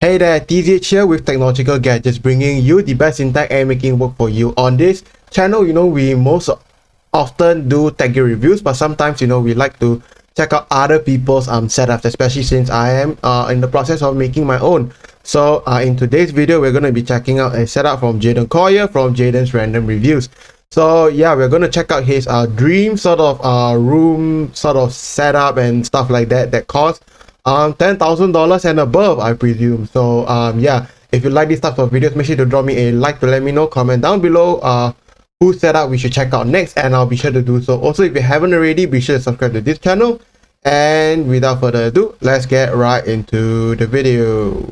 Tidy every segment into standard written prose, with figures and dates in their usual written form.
Hey there, TZH here with Technological Gadgets, bringing you the best in tech and making work for you. On this channel, we most often do tech gear reviews, but sometimes, we like to check out other people's setups, especially since I am in the process of making my own. So in today's video, we're going to be checking out a setup from Jaden Coyer from Jaden's Random Reviews. So yeah, we're going to check out his dream sort of room sort of setup and stuff like that costs $10,000 and above, I presume. So yeah, if you like these types of videos, make sure to drop me a like to let me know. Comment down below whose setup we should check out next, and I'll be sure to do so. Also, if you haven't already, be sure to subscribe to this channel. And without further ado, let's get right into the video.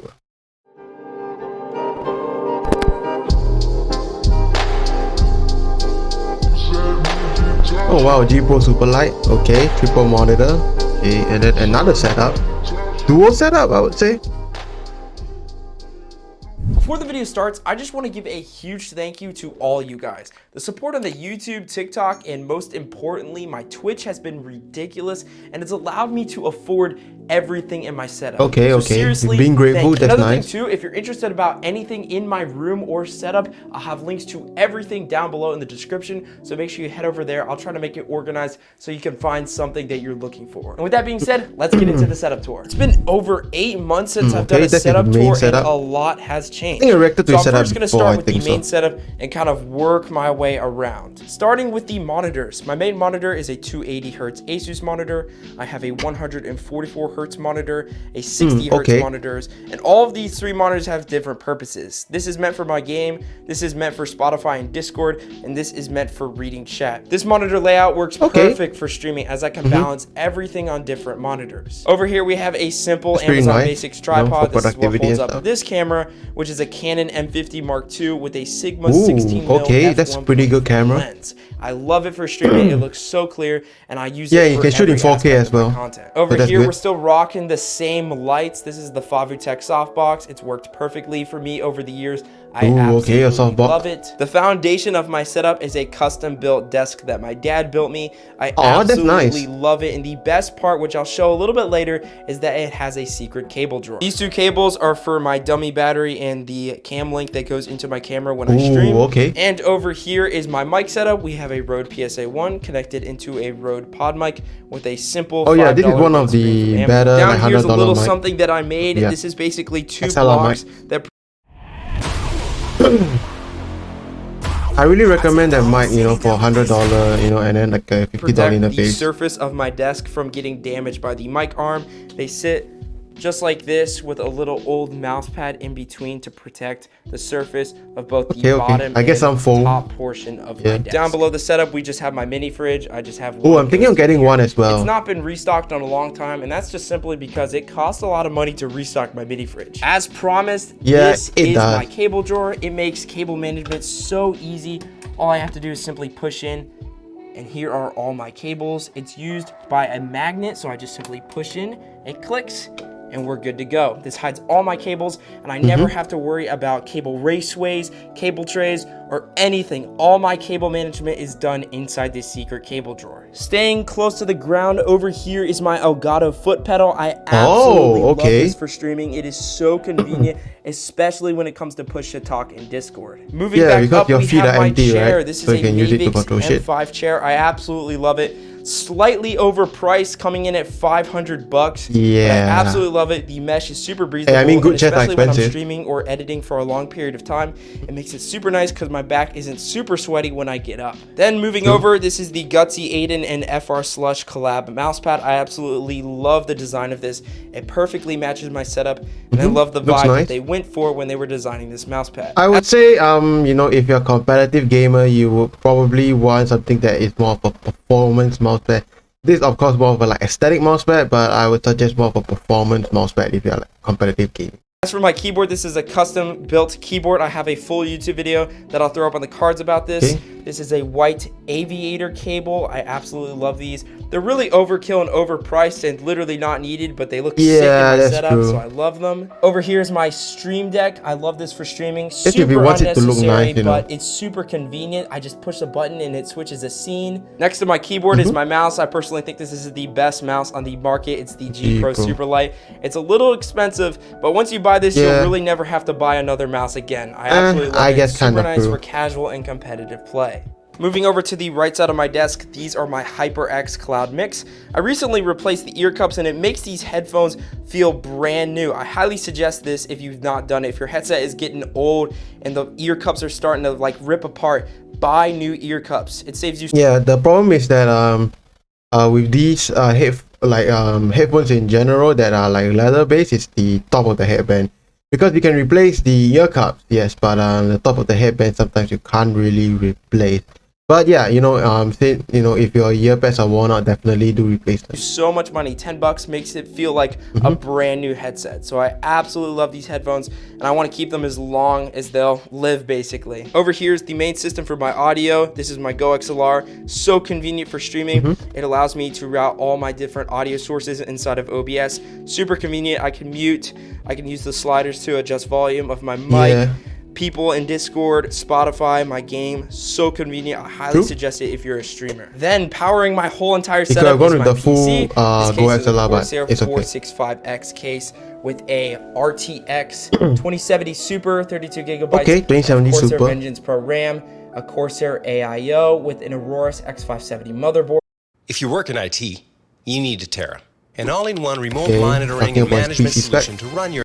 Oh wow, G Pro Super Light. Okay, triple monitor. Okay, and then another setup. Dual setup, I would say. Before the video starts, I just want to give a huge thank you to all you guys. The support on the YouTube, TikTok, and most importantly, my Twitch has been ridiculous, and it's allowed me to afford everything in my setup. Okay, so okay. Seriously, being grateful, that's Another nice. thing too, if you're interested about anything in my room or setup, I'll have links to everything down below in the description. So make sure you head over there. I'll try to make it organized so you can find something that you're looking for. And with that being said, let's get into the setup tour. It's been over 8 months since I've done a setup tour, and a lot has changed. I think So I'm first going to start with the main setup and kind of work my way around. Starting with the monitors. My main monitor is a 280 Hz Asus monitor. I have a 144 Hz monitor, a 60 Hz monitors, and all of these three monitors have different purposes. This is meant for my game, this is meant for Spotify and Discord, and this is meant for reading chat. This monitor layout works perfect for streaming, as I can balance everything on different monitors. Over here we have a simple Amazon Basics tripod. This is what holds up this camera, which is a Canon M50 Mark II with a Sigma 16mm that's a pretty good camera lens. I love it for streaming. It looks so clear, and I use it for you can shoot in 4K as well. Content. Over here, we're still rocking the same lights. This is the Favutech softbox. It's worked perfectly for me over the years. I absolutely love it. The foundation of my setup is a custom-built desk that my dad built me. I absolutely love it, and the best part, which I'll show a little bit later, is that it has a secret cable drawer. These two cables are for my dummy battery and the cam link that goes into my camera when I stream. And over here is my mic setup. We have a Rode PSA-1 connected into a Rode pod mic with a simple $5 this is one of the better down here's a little something that I made. This is basically two blocks that I really recommend that mic, for $100, and then like a $50 interface. The surface of my desk from getting damaged by the mic arm. They sit just like this with a little old mouse pad in between to protect the surface of both the bottom and top portion of my desk. Down below the setup, we just have my mini fridge. I just have one. I'm thinking of getting one as well. It's not been restocked in a long time, and that's just simply because it costs a lot of money to restock my mini fridge. As promised, this is my cable drawer. It makes cable management so easy. All I have to do is simply push in, and here are all my cables. It's used by a magnet, so I just simply push in, it clicks, and we're good to go. This hides all my cables, and I never have to worry about cable raceways, cable trays, or anything. All my cable management is done inside this secret cable drawer. Staying close to the ground, over here is my Elgato foot pedal. I absolutely love this for streaming. It is so convenient, especially when it comes to push to talk in Discord. Moving back up, we have my chair. This is a Mavix M5 chair. I absolutely love it. Slightly overpriced, coming in at $500. I absolutely love it. The mesh is super breathable, especially when I'm streaming or editing for a long period of time. It makes it super nice because my back isn't super sweaty when I get up. Then moving over, this is the Gutsy Aiden and FR Slush collab mousepad. I absolutely love the design of this. It perfectly matches my setup, and I love the vibe that they went for when they were designing this mousepad. I would say, if you're a competitive gamer, you would probably want something that is more of a performance mousepad. This is of course more of a aesthetic mousepad, but I would suggest more of a performance mousepad if you're competitive gaming. As for my keyboard, this is a custom built keyboard. I have a full YouTube video that I'll throw up on the cards about this. This is a white aviator cable. I absolutely love these. They're really overkill and overpriced and literally not needed, but they look sick in my setup, so I love them. Over here is my Stream Deck. I love this for streaming. Super unnecessary, but it's super convenient. I just push the button and it switches a scene. Next to my keyboard is my mouse. I personally think this is the best mouse on the market. It's the G Pro Super Light. It's a little expensive, but once you buy buy this, you'll really never have to buy another mouse again. I absolutely love it. It's super nice for casual and competitive play. Moving over to the right side of my desk, these are my HyperX Cloud Mix. I recently replaced the ear cups and it makes these headphones feel brand new. I highly suggest this if you've not done it. If your headset is getting old and the ear cups are starting to like rip apart, buy new ear cups. It saves you. Yeah, the problem is that with these headphones in general that are like leather based, is the top of the headband. Because you can replace the ear cups, yes, but the top of the headband sometimes you can't really replace. But yeah, if your earbuds are worn out, definitely do replace them. So much money, $10 makes it feel like a brand new headset. So I absolutely love these headphones and I want to keep them as long as they'll live basically. Over here is the main system for my audio. This is my Go XLR, so convenient for streaming. It allows me to route all my different audio sources inside of OBS. Super convenient. I can mute, I can use the sliders to adjust volume of my mic. People in Discord, Spotify, my game, so convenient. I highly suggest it if you're a streamer. Then powering my whole entire setup is my the PC. full Go XLR, Corsair 465X case with a RTX 2070 Super 32 gigabytes. Okay, 2070 Corsair Super. Vengeance Pro RAM, a Corsair AIO with an Aurora X570 motherboard. If you work in IT, you need Terra, an all-in-one remote monitoring and management solution to run your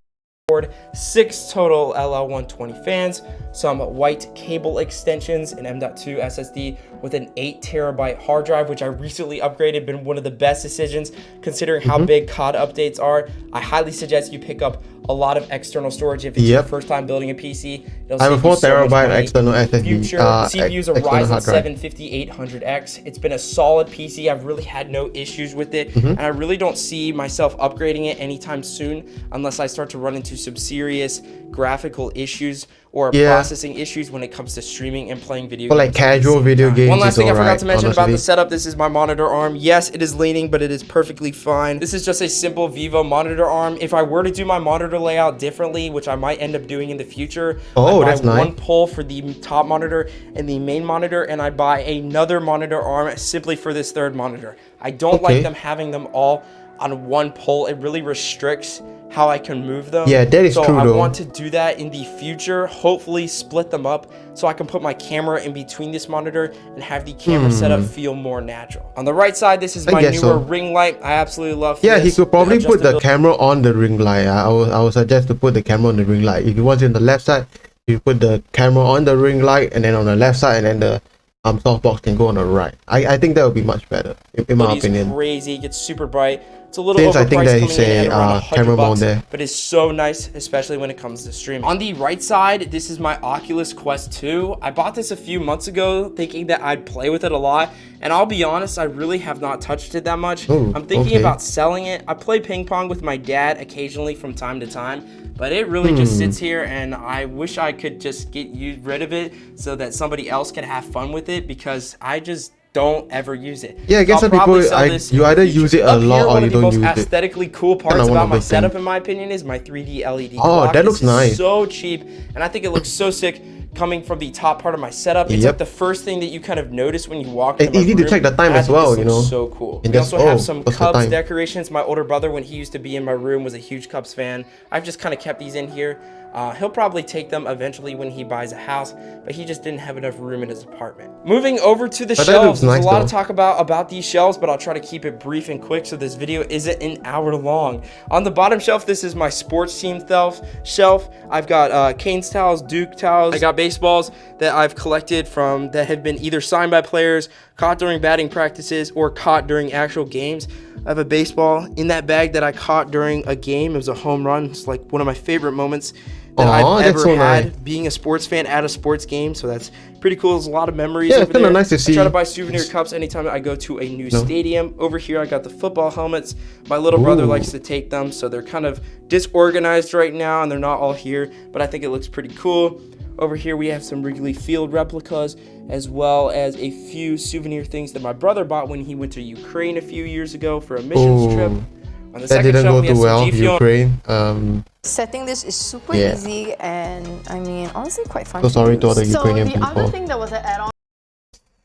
6 total LL120 fans, some white cable extensions, an M.2 SSD with an 8 terabyte hard drive, which I recently upgraded. Been one of the best decisions considering how big COD updates are. I highly suggest you pick up a lot of external storage if it's your first time building a PC. I have a 4 terabyte external SSD. Future CPU is a Ryzen 7 5800X. It's been a solid PC. I've really had no issues with it, and I really don't see myself upgrading it anytime soon unless I start to run into some serious graphical issues or processing issues when it comes to streaming and playing video games. Like casual video games. One last thing I forgot to mention about the setup. This is my monitor arm. Yes, it is leaning, but it is perfectly fine. This is just a simple Vivo monitor arm. If I were to do my monitor layout differently, which I might end up doing in the future, I'd buy one pole for the top monitor and the main monitor, and I'd buy another monitor arm simply for this third monitor. I don't like them having them all on one pole. It really restricts how I can move them. Yeah, that is true though. So I want to do that in the future, hopefully split them up so I can put my camera in between this monitor and have the camera setup feel more natural. On the right side, this is my newer ring light. I absolutely love this. Yeah, he could probably put the camera on the ring light. I would suggest to put the camera on the ring light. If you want it on the left side, you put the camera on the ring light and then on the left side, and then the softbox can go on the right. I think that would be much better, in my opinion. It's crazy. It gets super bright. It's a little overpriced, coming in at around $100 there, but it's so nice, especially when it comes to streaming. On the right side, this is my Oculus Quest 2. I bought this a few months ago thinking that I'd play with it a lot, and I'll be honest, I really have not touched it that much. I'm thinking about selling it. I play ping pong with my dad occasionally from time to time, but it really just sits here, and I wish I could just get rid of it so that somebody else can have fun with it, because I just don't ever use it. Yeah, I guess some people, you either use it a lot or you don't use it. One of the most aesthetically cool parts about my setup, in my opinion, is my 3D LED clock. Oh, that looks nice. So cheap, and I think it looks so sick coming from the top part of my setup. It's like the first thing that you kind of notice when you walk into my room. It's easy to check the time as well, you know. So cool. We also have some Cubs decorations. My older brother, when he used to be in my room, was a huge Cubs fan. I've just kind of kept these in here. He'll probably take them eventually when he buys a house, but he just didn't have enough room in his apartment. Moving over to the shelves, there's a lot to talk about these shelves, but I'll try to keep it brief and quick so this video isn't an hour long. On the bottom shelf, this is my sports team shelf. I've got Canes towels, Duke towels. I got baseballs that I've collected that have been either signed by players, caught during batting practices, or caught during actual games. I have a baseball in that bag that I caught during a game. It was a home run. It's like one of my favorite moments that I've ever had being a sports fan at a sports game. So that's pretty cool. There's a lot of memories over there. Nice to see. I try to buy souvenir cups anytime I go to a new stadium. Over here, I got the football helmets. My little brother likes to take them, so they're kind of disorganized right now, and they're not all here, but I think it looks pretty cool. Over here, we have some Wrigley Field replicas, as well as a few souvenir things that my brother bought when he went to Ukraine a few years ago for a missions trip. On the second shelf, we have some G Fuel. Ukraine. Setting this is super easy, and I mean, honestly, quite fun. So sorry to all the Ukrainian people. So the other thing that was an add-on.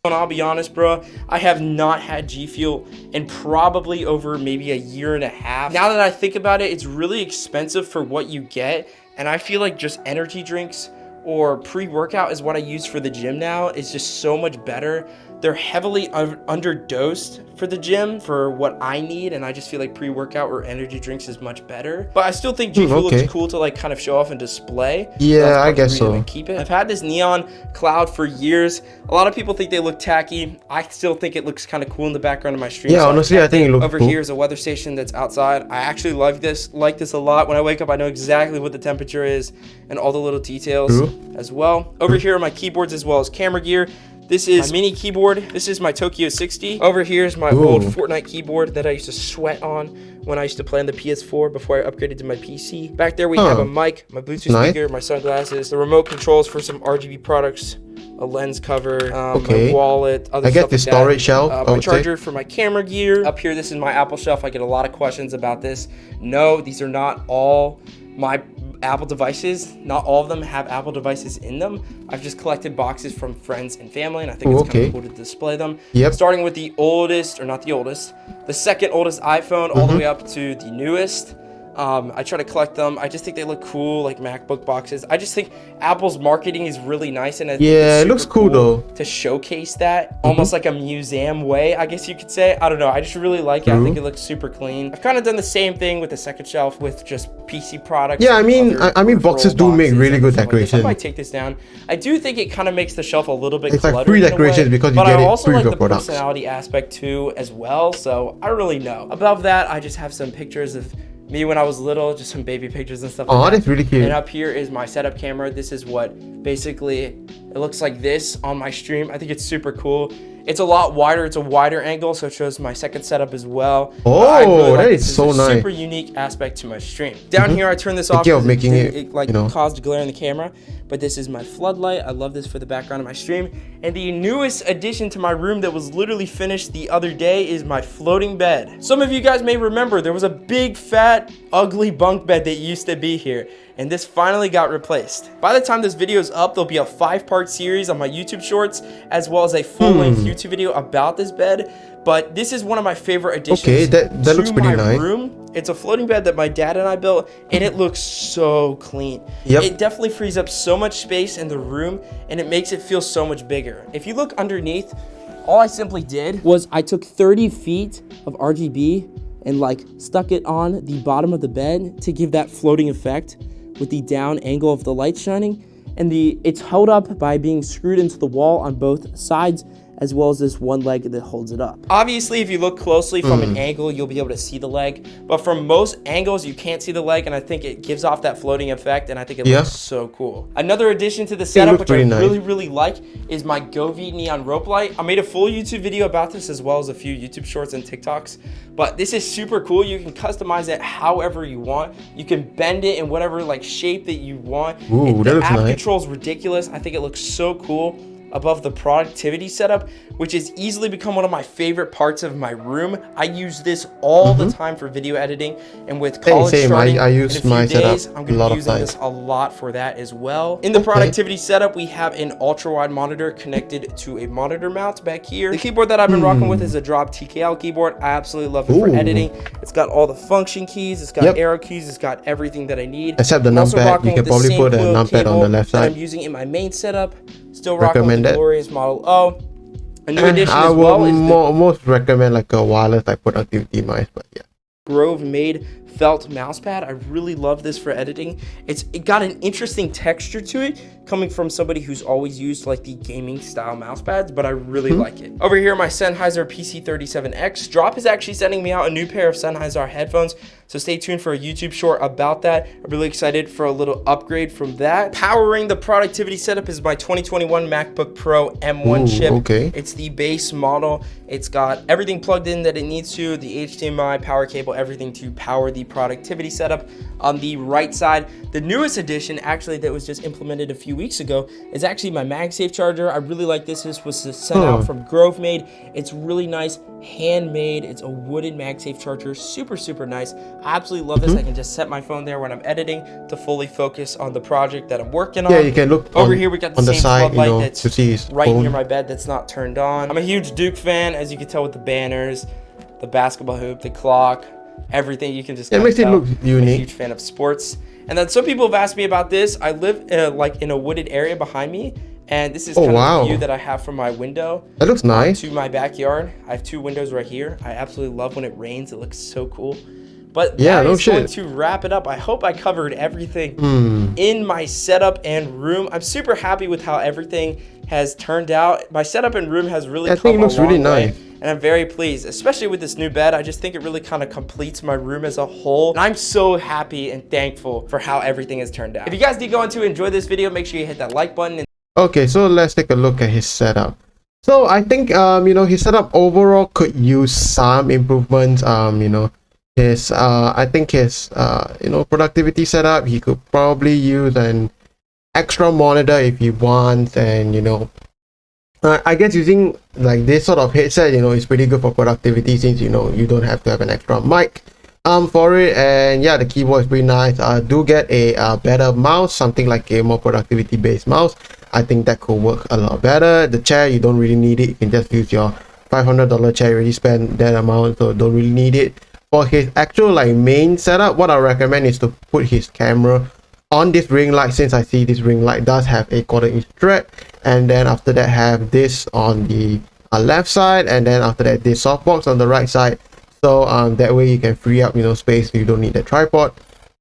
I'll be honest, bro, I have not had G Fuel in probably over maybe a year and a half. Now that I think about it, it's really expensive for what you get. And I feel like just energy drinks or pre-workout is what I use for the gym now. It's just so much better. They're heavily underdosed for the gym for what I need, and I just feel like pre-workout or energy drinks is much better. But I still think G Fuel looks cool to like kind of show off and display. Yeah, I guess so. Keep it. I've had this neon cloud for years. A lot of people think they look tacky. I still think it looks kind of cool in the background of my stream. Yeah, so honestly, I think it looks over cool. Here is a weather station that's outside. I actually like this a lot. When I wake up, I know exactly what the temperature is and all the little details as well. Over here are my keyboards as well as camera gear. This is my mini keyboard. This is my Tokyo 60. Over here is my old Fortnite keyboard that I used to sweat on when I used to play on the PS4 before I upgraded to my PC. Back there we have a mic, my Bluetooth speaker, my sunglasses, the remote controls for some RGB products, a lens cover, my wallet, other stuff. I get the storage shelf. My charger for my camera gear. Up here, this is my Apple shelf. I get a lot of questions about this. No, these are not all my Apple devices. Not all of them have Apple devices in them. I've just collected boxes from friends and family, and I think it's kind of cool to display them. Starting with the oldest, or not the oldest, the second oldest iPhone all the way up to the newest. I try to collect them. I just think they look cool, like MacBook boxes. I just think Apple's marketing is really nice, and it looks cool though to showcase that almost like a museum way, I guess you could say. I don't know. I just really like it. I think it looks super clean. I've kind of done the same thing with the second shelf with just PC products. Yeah, I mean boxes do make really good decoration. I might take this down. I do think it kind of makes the shelf a little bit cluttered. It's like free decorations because you get it also free like with the products. Personality aspect too as well. So I don't really know. Above that, I just have some pictures of me when I was little, just some baby pictures and stuff like that. That's really cute. And up here is my setup camera. This is what basically it looks like this on my stream. I think it's super cool. It's a lot wider. It's a wider angle, so it shows my second setup as well. That is so nice. Super unique aspect to my stream. Down here, I turn this off. Making it like caused glare in the camera. But this is my floodlight. I love this for the background of my stream. And the newest addition to my room that was literally finished the other day is my floating bed. Some of you guys may remember there was a big, fat, ugly bunk bed that used to be here. And this finally got replaced. By the time this video is up, there'll be a 5-part series on my YouTube shorts, as well as a full-length YouTube video about this bed. But this is one of my favorite additions that looks pretty nice. Room. It's a floating bed that my dad and I built, and it looks so clean. It definitely frees up so much space in the room, and it makes it feel so much bigger. If you look underneath, all I simply did was I took 30 feet of RGB and like stuck it on the bottom of the bed to give that floating effect with the down angle of the light shining. And it's held up by being screwed into the wall on both sides, as well as this one leg that holds it up. Obviously, if you look closely from an angle, you'll be able to see the leg. But from most angles, you can't see the leg, and I think it gives off that floating effect, and I think it looks so cool. Another addition to the setup, which I really like, is my Govee neon rope light. I made a full YouTube video about this, as well as a few YouTube shorts and TikToks. But this is super cool. You can customize it however you want. You can bend it in whatever like shape that you want. The app control is ridiculous. I think it looks so cool above the productivity setup, which has easily become one of my favorite parts of my room. I use this all the time for video editing, and with college starting I use in a my few days, setup I'm going to be using this a lot for that as well. In the productivity setup, we have an ultra-wide monitor connected to a monitor mount back here. The keyboard that I've been rocking with is a Drop TKL keyboard. I absolutely love it for editing. It's got all the function keys, it's got arrow keys, it's got everything that I need. Except the numpad, you can probably put a numpad on the left side. I'm using in my main setup. Still rocking with the glorious Model O. A new addition I as well is most recommend like a wireless like productivity mice, but yeah. Grove made felt mouse pad. I really love this for editing. It got an interesting texture to it, coming from somebody who's always used like the gaming style mouse pads, but I really like it. Over here, my Sennheiser PC37X. Drop is actually sending me out a new pair of Sennheiser headphones, so stay tuned for a YouTube short about that. I'm really excited for a little upgrade from that. Powering the productivity setup is my 2021 MacBook Pro M1 chip. It's the base model. It's got everything plugged in that it needs to, the HDMI, power cable, everything to power the productivity setup. On the right side, the newest addition actually that was just implemented a few weeks ago is actually my MagSafe charger. I really like this. This was sent out from Grove made. It's really nice, handmade. It's a wooden MagSafe charger, super nice. I absolutely love this. I can just set my phone there when I'm editing to fully focus on the project that I'm working on. Yeah, you can look over here. We got the same side, floodlight that's to see right near my bed that's not turned on. I'm a huge Duke fan, as you can tell with the banners, the basketball hoop, the clock, everything. You can just it makes it look unique. I'm a huge fan of sports. And then some people have asked me about this. I live like in a wooded area behind me, and this is kind of the view that I have from my window. That looks nice. To my backyard. I have 2 windows right here. I absolutely love when it rains. It looks so cool. But yeah, that is going to wrap it up. I hope I covered everything in my setup and room. I'm super happy with how everything has turned out. My setup and room has really come a long way. I think it looks really nice. And I'm very pleased, especially with this new bed. I just think it really kind of completes my room as a whole. And I'm so happy and thankful for how everything has turned out. If you guys did go on to enjoy this video, make sure you hit that like button. Okay, so let's take a look at his setup. So I think you know, his setup overall could use some improvements. You know, his I think his you know, productivity setup, he could probably use an extra monitor if he wants, and you know, I guess using like this sort of headset, you know, is pretty good for productivity, since you know, you don't have to have an extra mic for it. And yeah, the keyboard is pretty nice. I do get a better mouse, something like a more productivity based mouse. I think that could work a lot better. The chair, you don't really need it. You can just use your $500 chair. You already spend that amount, so don't really need it. For his actual like main setup, what I recommend is to put his camera on this ring light, since I see this ring light does have a 1/4" strap, and then after that have this on the left side, and then after that this softbox on the right side. So that way you can free up, you know, space. You don't need the tripod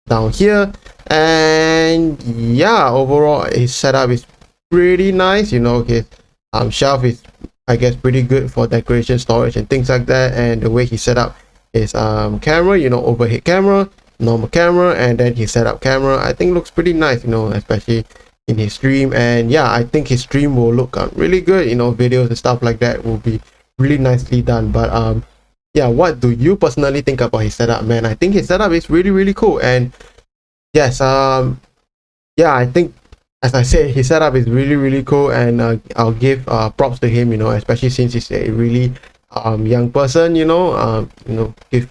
down here. And yeah, overall his setup is pretty nice. You know, his shelf is, I guess, pretty good for decoration, storage and things like that. And the way he set up his camera, you know, overhead camera, normal camera, and then his setup camera, I think looks pretty nice, you know, especially in his stream. And yeah, I think his stream will look really good, you know, videos and stuff like that will be really nicely done. But yeah, what do you personally think about his setup, man? I think his setup is really cool. And yes, yeah, I think, as I said, his setup is really cool, and I'll give props to him, you know, especially since he's a really young person, you know, give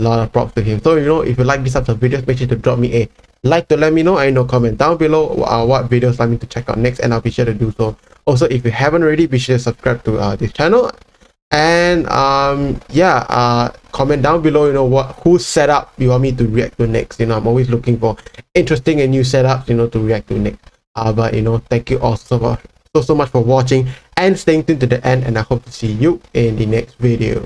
a lot of props to him. So, you know, if you like these types of videos, make sure to drop me a like to let me know, and comment down below what videos I need to check out next, and I'll be sure to do so. Also, if you haven't already, be sure to subscribe to this channel. And yeah, comment down below, you know, whose setup you want me to react to next. You know, I'm always looking for interesting and new setups, you know, to react to next. But you know, thank you all so much for watching and staying tuned to the end, and I hope to see you in the next video.